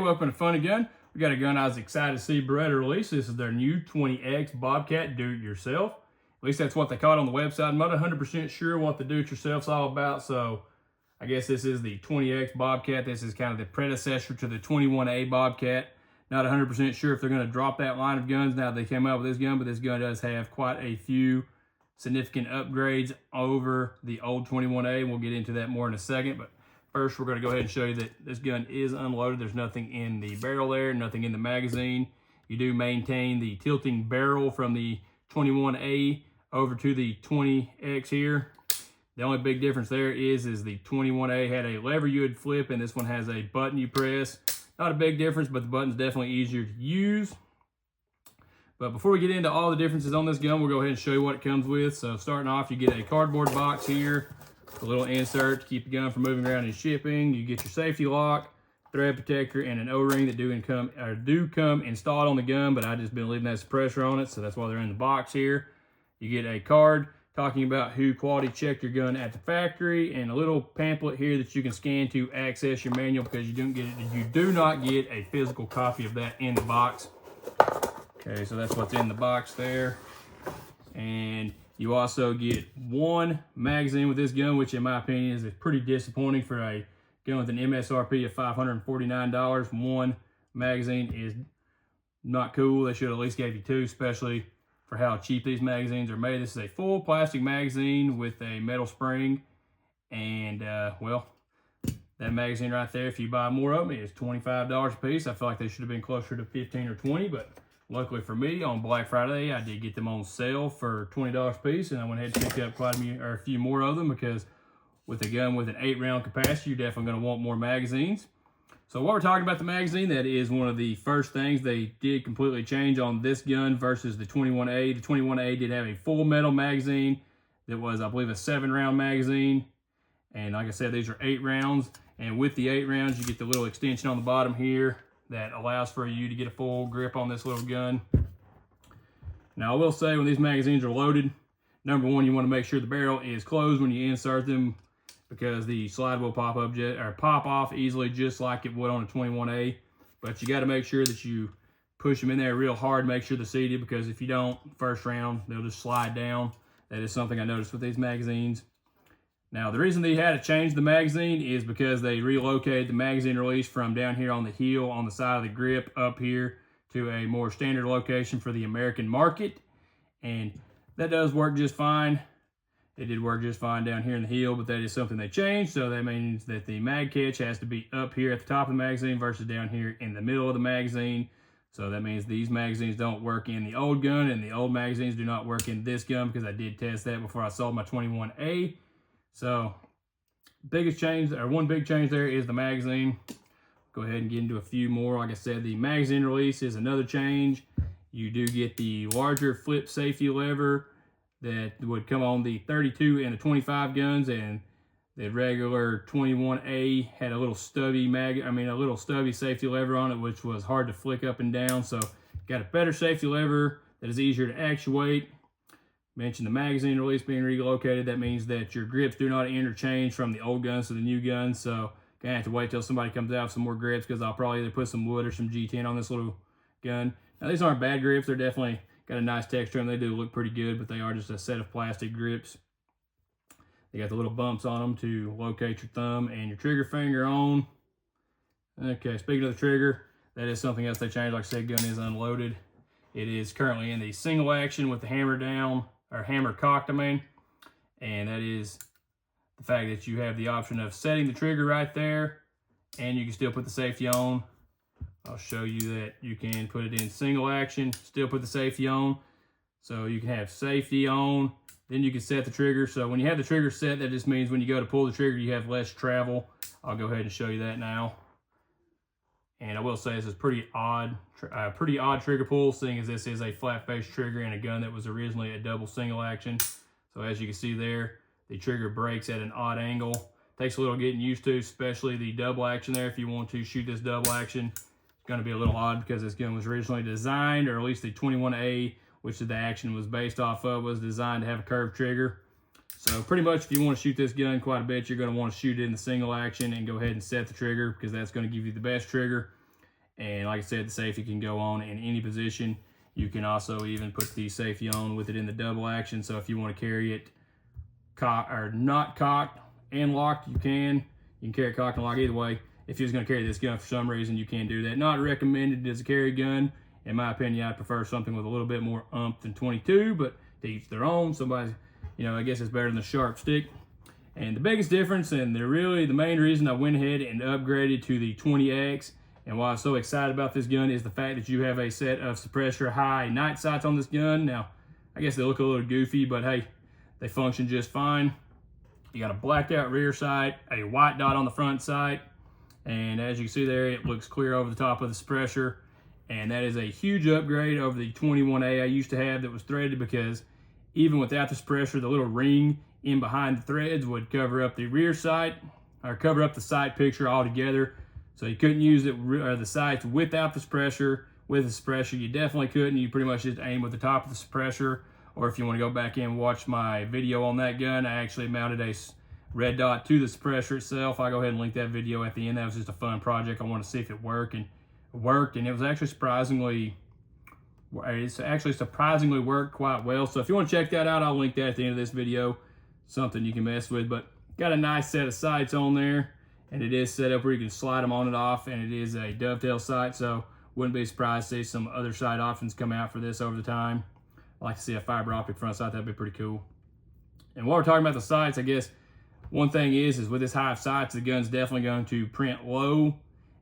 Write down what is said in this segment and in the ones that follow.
welcome to Fun&Gun. We got a gun I was excited to see Beretta release. This is their new 20X Bobcat do-it-yourself. At least that's what they call it on the website. I'm not 100% sure what the do-it-yourself's all about, so I guess this is the 20X Bobcat. This is kind of the predecessor to the 21A Bobcat. Not 100% sure if they're going to drop that line of guns now they came out with this gun, but this gun does have quite a few significant upgrades over the old 21A. We'll get into that more in a second, but first, we're going to go ahead and show you that this gun is unloaded. There's nothing in the barrel there, nothing in the magazine. You do maintain the tilting barrel from the 21A over to the 20X here. The only big difference there is the 21A had a lever you would flip, and this one has a button you press. Not a big difference, but the button's definitely easier to use. But before we get into all the differences on this gun, we'll go ahead and show you what it comes with. So starting off, you get a cardboard box here. A little insert to keep the gun from moving around in shipping. You get your safety lock, thread protector, and an O-ring that do come installed on the gun, but I just been leaving that suppressor on it, so that's why they're in the box here. You get a card talking about who quality checked your gun at the factory, and a little pamphlet here that you can scan to access your manual, because you do not get a physical copy of that in the box. Okay, so that's what's in the box there. And you also get one magazine with this gun, which in my opinion is pretty disappointing for a gun with an MSRP of $549. One magazine is not cool. They should at least give you two, especially for how cheap these magazines are made. This is a full plastic magazine with a metal spring. And, well, that magazine right there, if you buy more of them, is $25 a piece. I feel like they should have been closer to $15 or $20, but luckily for me, on Black Friday, I did get them on sale for $20 a piece, and I went ahead and picked up a few more of them, because with a gun with an 8-round capacity, you're definitely going to want more magazines. So while we're talking about the magazine, that is one of the first things they did completely change on this gun versus the 21A. The 21A did have a full metal magazine that was, I believe, a 7-round magazine. And like I said, these are 8 rounds. And with the 8 rounds, you get the little extension on the bottom here that allows for you to get a full grip on this little gun. Now, I will say, when these magazines are loaded, number one, you want to make sure the barrel is closed when you insert them, because the slide will pop off easily, just like it would on a 21A. But you got to make sure that you push them in there real hard, make sure they're seated, because if you don't, first round, they'll just slide down. That is something I noticed with these magazines. Now, the reason they had to change the magazine is because they relocated the magazine release from down here on the heel, on the side of the grip, up here to a more standard location for the American market. And that does work just fine. It did work just fine down here in the heel, but that is something they changed. So that means that the mag catch has to be up here at the top of the magazine versus down here in the middle of the magazine. So that means these magazines don't work in the old gun, and the old magazines do not work in this gun, because I did test that before I sold my 21A. So, one big change there is the magazine. Go ahead and get into a few more. Like I said, the magazine release is another change. You do get the larger flip safety lever that would come on the 32 and the 25 guns, and the regular 21A had a little stubby safety lever on it, which was hard to flick up and down. So, got a better safety lever that is easier to actuate. Mentioned the magazine release being relocated. That means that your grips do not interchange from the old guns to the new guns. So gonna have to wait till somebody comes out with some more grips, because I'll probably either put some wood or some G10 on this little gun. Now, these aren't bad grips. They're definitely got a nice texture, and they do look pretty good, but they are just a set of plastic grips. They got the little bumps on them to locate your thumb and your trigger finger on. Okay, speaking of the trigger, that is something else they changed. Like I said, gun is unloaded. It is currently in the single action with the hammer down, or hammer cocked, and that is the fact that you have the option of setting the trigger right there, and you can still put the safety on. I'll show you that you can put it in single action, still put the safety on. So you can have safety on, then you can set the trigger. So when you have the trigger set, that just means when you go to pull the trigger, you have less travel. I'll go ahead and show you that now. And I will say this is pretty odd trigger pull, seeing as this is a flat face trigger in a gun that was originally a double single action. So as you can see there, the trigger breaks at an odd angle. Takes a little getting used to, especially the double action there. If you want to shoot this double action, it's going to be a little odd, because this gun was originally designed, or at least the 21A, which the action was based off of, was designed to have a curved trigger. So pretty much, if you want to shoot this gun quite a bit, you're going to want to shoot it in the single action and go ahead and set the trigger, because that's going to give you the best trigger. And like I said, the safety can go on in any position. You can also even put the safety on with it in the double action. So if you want to carry it not cocked and locked, you can. You can carry it cocked and locked either way. If you're just going to carry this gun for some reason, you can do that. Not recommended as a carry gun. In my opinion, I'd prefer something with a little bit more oomph than 22, but to each their own. Somebody's, I guess it's better than the sharp stick. And the biggest difference, and the main reason I went ahead and upgraded to the 20X, and why I'm so excited about this gun, is the fact that you have a set of Suppressor high night sights on this gun. Now, I guess they look a little goofy, but hey, they function just fine. You got a blacked out rear sight, a white dot on the front sight, and as you can see there, it looks clear over the top of the Suppressor. And that is a huge upgrade over the 21A I used to have that was threaded, because even without the Suppressor, the little ring in behind the threads would cover up the rear sight, or cover up the sight picture altogether. So you couldn't use the sights without the Suppressor. With the Suppressor, you definitely couldn't. You pretty much just aim with the top of the Suppressor. Or if you want to go back in and watch my video on that gun, I actually mounted a red dot to the Suppressor itself. I'll go ahead and link that video at the end. That was just a fun project. I wanted to see if it worked, and it worked, and it was actually surprisingly worked quite well. So if you want to check that out, I'll link that at the end of this video. Something you can mess with, but got a nice set of sights on there, and it is set up where you can slide them on and off, and it is a dovetail sight, so wouldn't be surprised to see some other sight options come out for this over the time. I'd like to see a fiber optic front sight. That'd be pretty cool. And while we're talking about the sights, I guess one thing is with this high of sights, the gun's definitely going to print low.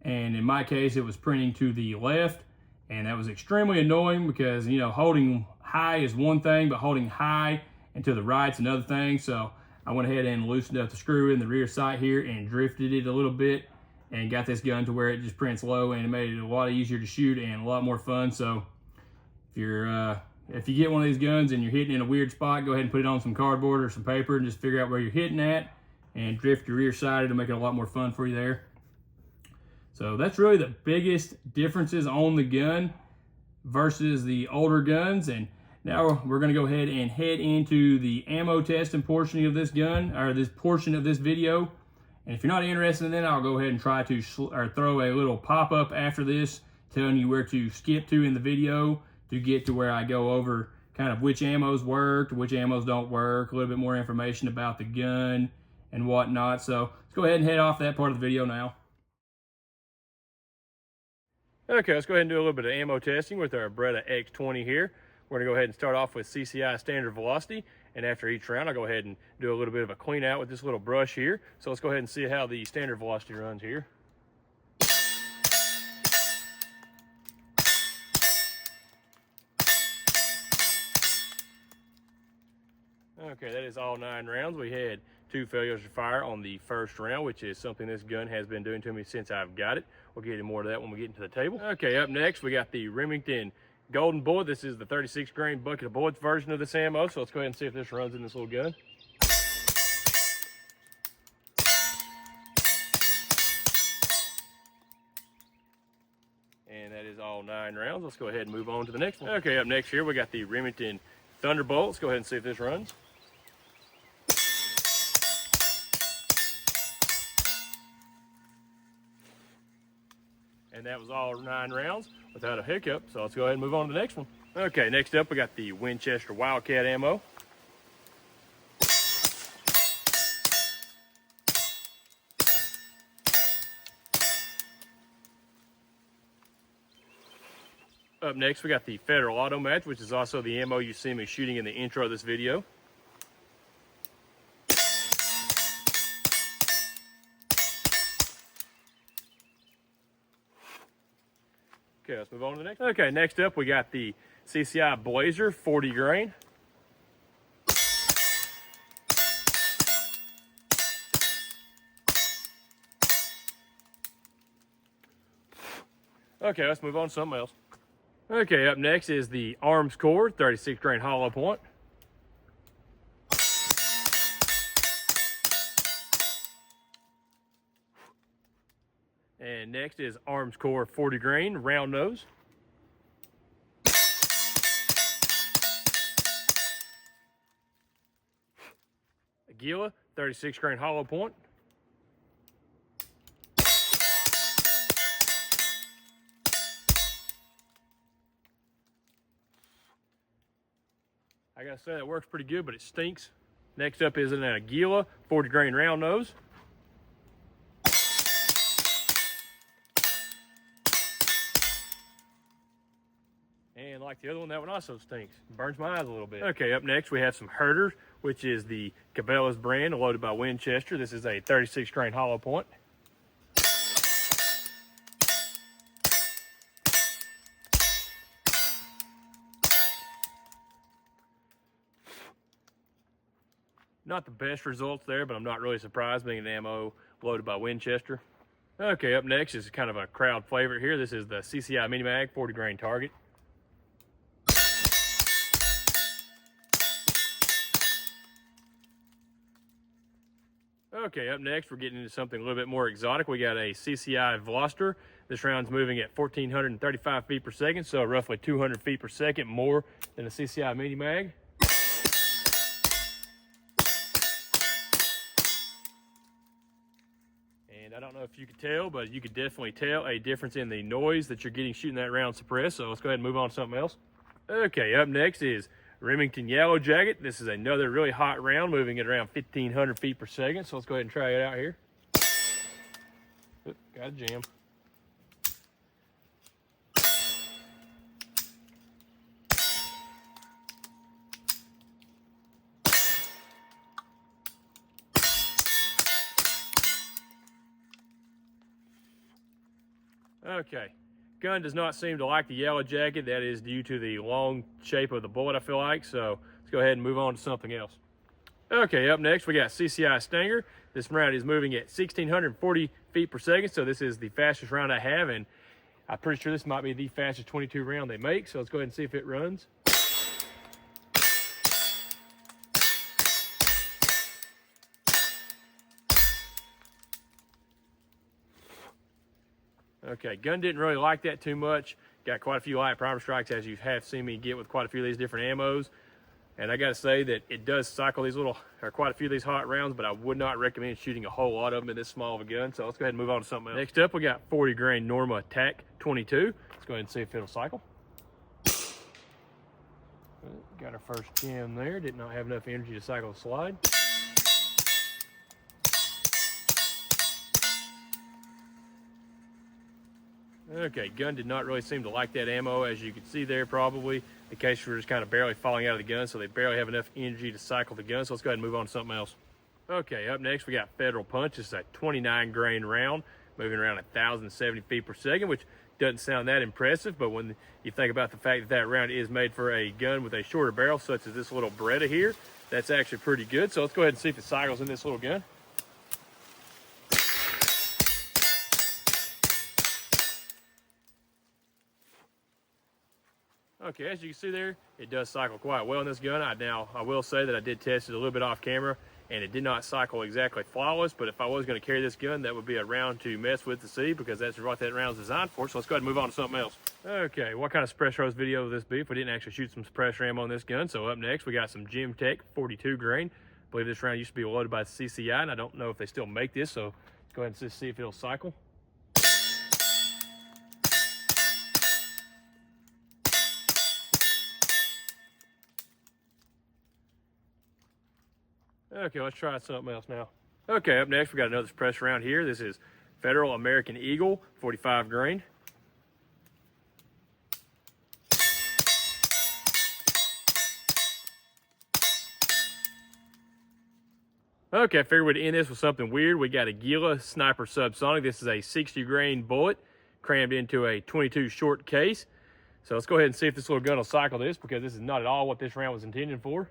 And in my case, it was printing to the left, and that was extremely annoying because, holding high is one thing, but holding high and to the right's another thing. So I went ahead and loosened up the screw in the rear sight here and drifted it a little bit and got this gun to where it just prints low, and it made it a lot easier to shoot and a lot more fun. So if you get one of these guns and you're hitting in a weird spot, go ahead and put it on some cardboard or some paper and just figure out where you're hitting at and drift your rear sight. It'll make it a lot more fun for you there. So that's really the biggest differences on the gun versus the older guns. And now we're going to go ahead and head into the ammo testing portion of this gun, or this portion of this video. And if you're not interested in that, I'll go ahead and try to throw a little pop-up after this telling you where to skip to in the video to get to where I go over kind of which ammos worked, which ammos don't work, a little bit more information about the gun and whatnot. So let's go ahead and head off that part of the video now. Okay, let's go ahead and do a little bit of ammo testing with our Beretta X20 here. We're gonna go ahead and start off with CCI standard velocity, and after each round, I'll go ahead and do a little bit of a clean out with this little brush here. So let's go ahead and see how the standard velocity runs here. Okay, that is all 9 rounds. We had 2 failures to fire on the first round, which is something this gun has been doing to me since I've got it. We'll get into more of that when we get into the table. Okay, up next, we got the Remington Golden Bullet. This is the 36 grain bucket of bullets version of this ammo. So let's go ahead and see if this runs in this little gun. And that is all 9 rounds. Let's go ahead and move on to the next one. Okay, up next here, we got the Remington Thunderbolt. Let's go ahead and see if this runs. And that was all 9 rounds without a hiccup. So let's go ahead and move on to the next one. Okay, next up, we got the Winchester Wildcat ammo. Up next, we got the Federal Auto Match, which is also the ammo you see me shooting in the intro of this video. Okay, let's move on to the next. Okay, next up, we got the CCI Blazer 40 grain. Okay, let's move on to something else. Okay, up next is the Arms Core 36 grain hollow point. And next is Arms Core 40 grain round nose. Aguila 36 grain hollow point. I gotta say that works pretty good, but it stinks. Next up is an Aguila 40 grain round nose. And like the other one, that one also stinks. Burns my eyes a little bit. Okay, up next we have some Herders, which is the Cabela's brand, loaded by Winchester. This is a 36 grain hollow point. Not the best results there, but I'm not really surprised being an ammo loaded by Winchester. Okay, up next is kind of a crowd favorite here. This is the CCI Mini Mag 40 grain target. Okay, up next we're getting into something a little bit more exotic. We got a CCI Veloster. This round's moving at 1,435 feet per second, so roughly 200 feet per second more than a CCI Mini Mag. And I don't know if you could tell, but you could definitely tell a difference in the noise that you're getting shooting that round suppressed. So let's go ahead and move on to something else. Okay, up next is Remington Yellow Jacket. This is another really hot round, moving at around 1,500 feet per second. So let's go ahead and try it out here. Oop, got a jam. Okay, gun does not seem to like the Yellow Jacket. That is due to the long shape of the bullet, I feel like. So let's go ahead and move on to something else. Okay, up next we got CCI Stinger. This round is moving at 1,640 feet per second. So this is the fastest round I have, and I'm pretty sure this might be the fastest 22 round they make. So let's go ahead and see if it runs. Okay, gun didn't really like that too much. Got quite a few light primer strikes, as you have seen me get with quite a few of these different ammos. And I gotta say that it does cycle these quite a few of these hot rounds, but I would not recommend shooting a whole lot of them in this small of a gun. So let's go ahead and move on to something else. Next up, we got 40 grain Norma TAC 22. Let's go ahead and see if it'll cycle. Got our first jam there. Did not have enough energy to cycle the slide. Okay, gun did not really seem to like that ammo, as you can see there probably. The case was just kind of barely falling out of the gun, so they barely have enough energy to cycle the gun. So let's go ahead and move on to something else. Okay, up next we got Federal Punch. This is a 29 grain round, moving around 1,070 feet per second, which doesn't sound that impressive, but when you think about the fact that that round is made for a gun with a shorter barrel, such as this little Beretta here, that's actually pretty good. So let's go ahead and see if it cycles in this little gun. Okay, as you can see there, it does cycle quite well in this gun. I will say that I did test it a little bit off camera, and it did not cycle exactly flawless, but if I was going to carry this gun, that would be a round to mess with to see, because that's what that round's designed for. So let's go ahead and move on to something else. Okay, what kind of suppressor hose video will this be if we didn't actually shoot some suppressor ammo on this gun? So up next, we got some Gym Tech 42 grain. I believe this round used to be loaded by CCI, and I don't know if they still make this, so let's go ahead and just see if it'll cycle. Okay, let's try something else now. Okay, up next we got another suppressor round here. This is Federal American Eagle 45 grain. Okay, I figured we'd end this with something weird. We got a Aguila Sniper Subsonic. This is a 60 grain bullet crammed into a 22 short case. So let's go ahead and see if this little gun will cycle this, because this is not at all what this round was intended for.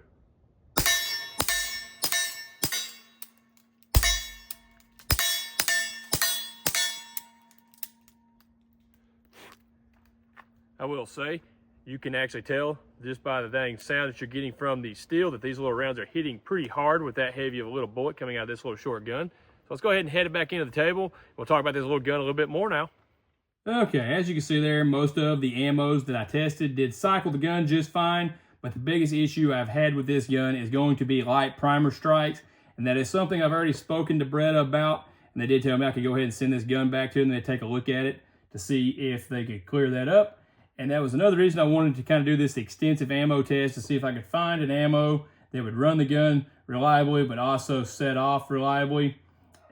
I will say, you can actually tell just by the dang sound that you're getting from the steel that these little rounds are hitting pretty hard with that heavy of a little bullet coming out of this little short gun. So let's go ahead and head it back into the table. We'll talk about this little gun a little bit more now. Okay, as you can see there, most of the ammos that I tested did cycle the gun just fine, but the biggest issue I've had with this gun is going to be light primer strikes, and that is something I've already spoken to Beretta about, and they did tell me I could go ahead and send this gun back to them and they'd take a look at it to see if they could clear that up. And that was another reason I wanted to kind of do this extensive ammo test to see if I could find an ammo that would run the gun reliably, but also set off reliably.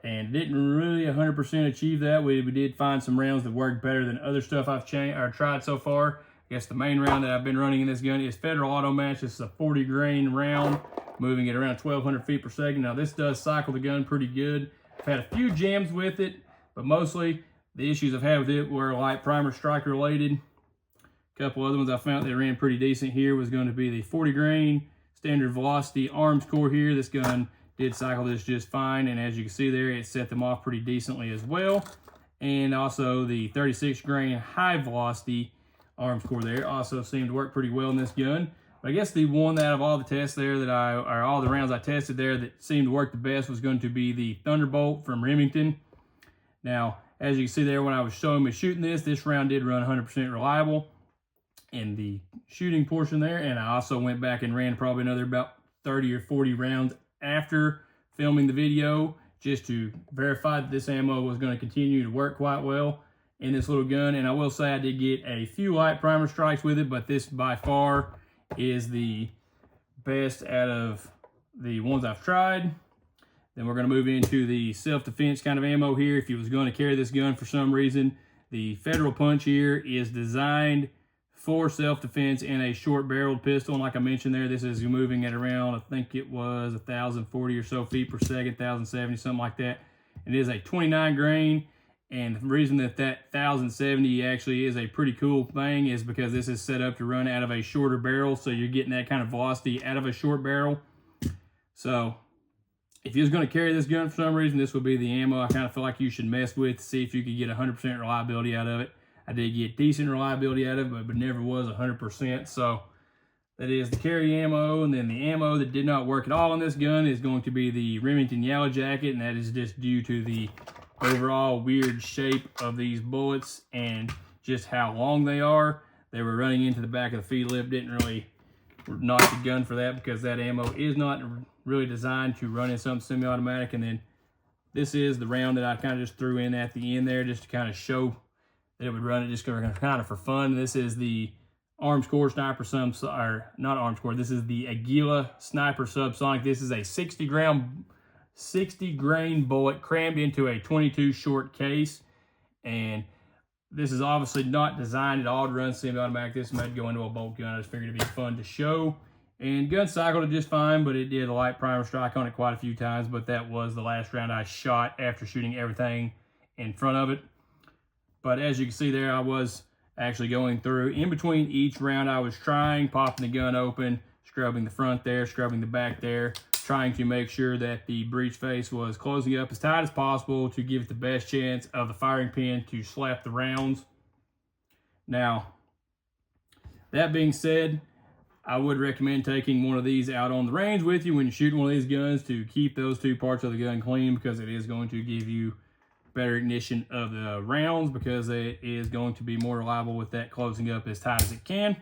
And didn't really 100% achieve that. We did find some rounds that worked better than other stuff I've tried so far. I guess the main round that I've been running in this gun is Federal Auto Match. This is a 40 grain round, moving at around 1,200 feet per second. Now this does cycle the gun pretty good. I've had a few jams with it, but mostly the issues I've had with it were light primer strike related. A couple other ones I found that ran pretty decent here was going to be the 40 grain standard velocity arms core here. This gun did cycle this just fine, and as you can see there, it set them off pretty decently as well. And also the 36 grain high velocity arms core there also seemed to work pretty well in this gun. But I guess the one out of all the tests there that all the rounds I tested there that seemed to work the best was going to be the Thunderbolt from Remington. Now, as you can see there, when I was showing me shooting this round did run 100% reliable in the shooting portion there. And I also went back and ran probably another about 30 or 40 rounds after filming the video just to verify that this ammo was going to continue to work quite well in this little gun. And I will say I did get a few light primer strikes with it, but this by far is the best out of the ones I've tried. Then we're going to move into the self-defense kind of ammo here. If you was going to carry this gun for some reason, the Federal Punch here is designed for self-defense in a short-barreled pistol. And like I mentioned there, this is moving at around, I think it was 1,040 or so feet per second, 1,070, something like that. It is a 29 grain. And the reason that 1,070 actually is a pretty cool thing is because this is set up to run out of a shorter barrel. So you're getting that kind of velocity out of a short barrel. So if you was going to carry this gun for some reason, this would be the ammo I kind of feel like you should mess with to see if you could get 100% reliability out of it. I did get decent reliability out of it, but never was 100%. So that is the carry ammo. And then the ammo that did not work at all on this gun is going to be the Remington Yellow Jacket. And that is just due to the overall weird shape of these bullets and just how long they are. They were running into the back of the feed lip. Didn't really knock the gun for that because that ammo is not really designed to run in something semi-automatic. And then this is the round that I kind of just threw in at the end there just to kind of show that it would run it just kind of for fun. This is the Arms Core Sniper or not Arms Core. This is the Aguila Sniper Subsonic. This is a 60 grain bullet crammed into a 22 short case. And this is obviously not designed at all to run semi-automatic. This might go into a bolt gun. I just figured it'd be fun to show. And gun cycled it just fine, but it did a light primer strike on it quite a few times. But that was the last round I shot after shooting everything in front of it. But as you can see there, I was actually going through. In between each round I was trying, popping the gun open, scrubbing the front there, scrubbing the back there, trying to make sure that the breech face was closing up as tight as possible to give it the best chance of the firing pin to slap the rounds. Now, that being said, I would recommend taking one of these out on the range with you when you're shooting one of these guns to keep those two parts of the gun clean, because it is going to give you better ignition of the rounds, because it is going to be more reliable with that closing up as tight as it can.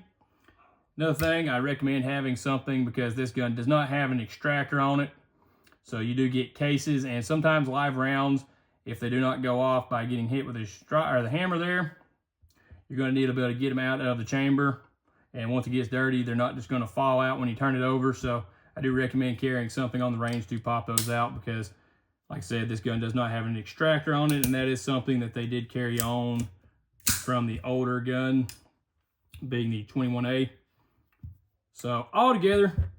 Another thing, I recommend having something, because this gun does not have an extractor on it. So you do get cases, and sometimes live rounds, if they do not go off by getting hit with the hammer there, you're going to need to be able to get them out of the chamber. And once it gets dirty, they're not just going to fall out when you turn it over. So I do recommend carrying something on the range to pop those out, because like I said, this gun does not have an extractor on it, and that is something that they did carry on from the older gun, being the 21A. So altogether,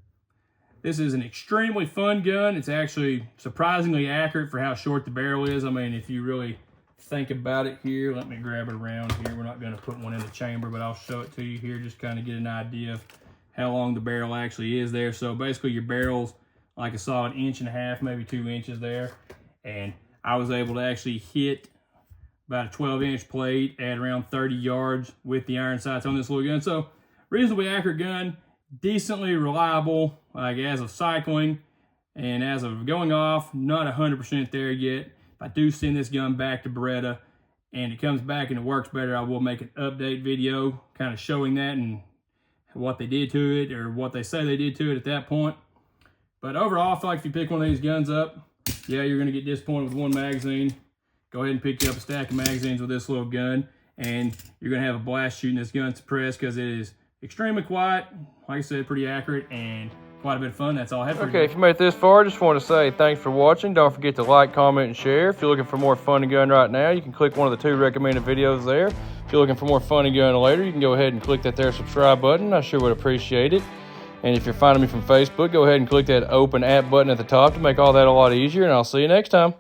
this is an extremely fun gun. It's actually surprisingly accurate for how short the barrel is. I mean, if you really think about it here, let me grab it around here. We're not going to put one in the chamber, but I'll show it to you here, just kind of get an idea of how long the barrel actually is there. So basically your barrel's like a solid 1.5 inches, maybe 2 inches there. And I was able to actually hit about a 12-inch plate at around 30 yards with the iron sights on this little gun. So reasonably accurate gun, decently reliable, like as of cycling, and as of going off, not 100% there yet. If I do send this gun back to Beretta and it comes back and it works better, I will make an update video kind of showing that and what they did to it, or what they say they did to it at that point. But overall, I feel like if you pick one of these guns up, yeah, you're going to get disappointed with one magazine. Go ahead and pick you up a stack of magazines with this little gun. and you're gonna have a blast shooting this gun suppressed because it is extremely quiet, like I said, pretty accurate, and quite a bit of fun. That's all I have for you. Okay, if you made it this far, I just want to say thanks for watching. Don't forget to like, comment, and share. If you're looking for more Fun and Gun right now, you can click one of the 2 recommended videos there. If you're looking for more Fun and Gun later, you can go ahead and click that there subscribe button. I sure would appreciate it. And if you're finding me from Facebook, go ahead and click that open app button at the top to make all that a lot easier, and I'll see you next time.